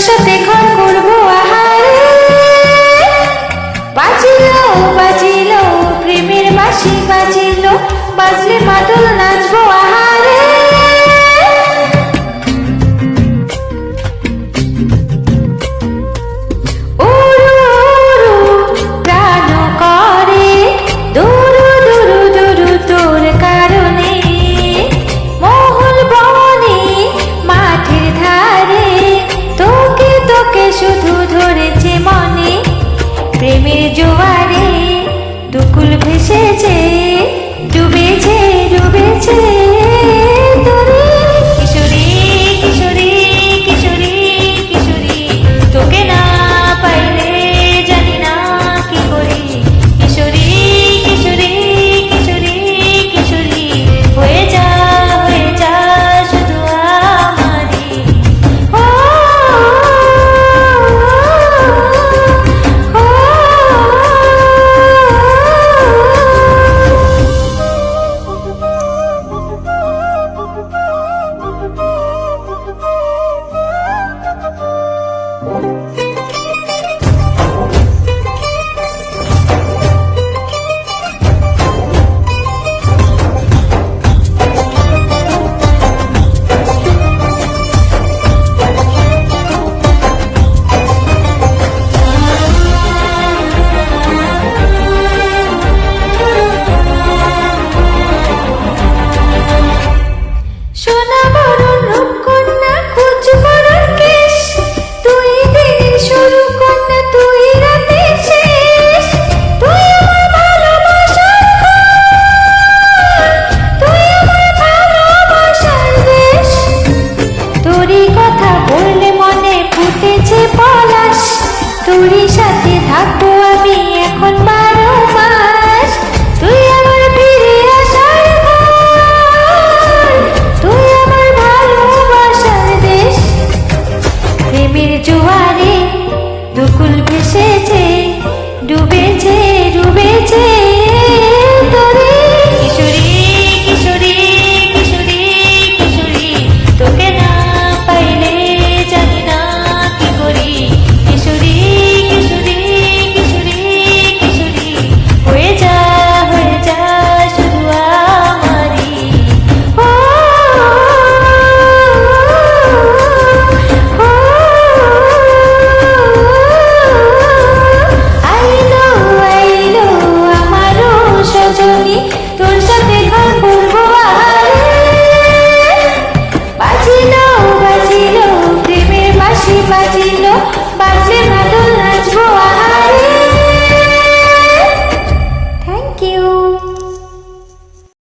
সাথে ঘর করবো আহারে, বাজিল বাজিল প্রেমের বাঁশি বাজিল, বাজলে মাদল নাচবো আহারে। শুধু ধরেছে মনে প্রেমের জোয়ারে, দুকুল ভেসেছে ডুবেছে ডুবেছে তোরে। কিশোরী কিশোরী কিশোরী কিশোরী, তোকে না পাইলে জানি না কি করি। কিশোরী কিশোরী কিশোরী কিশোরী, হয়ে যা শুধু আমারই। তোরই সাথে থাকবো আমি এখন 12 মাস, তুই আমার ফিরে আসার ঘর, তুই আমার ভালোবাসার দেশ। প্রেমের জোয়ারে দুকুল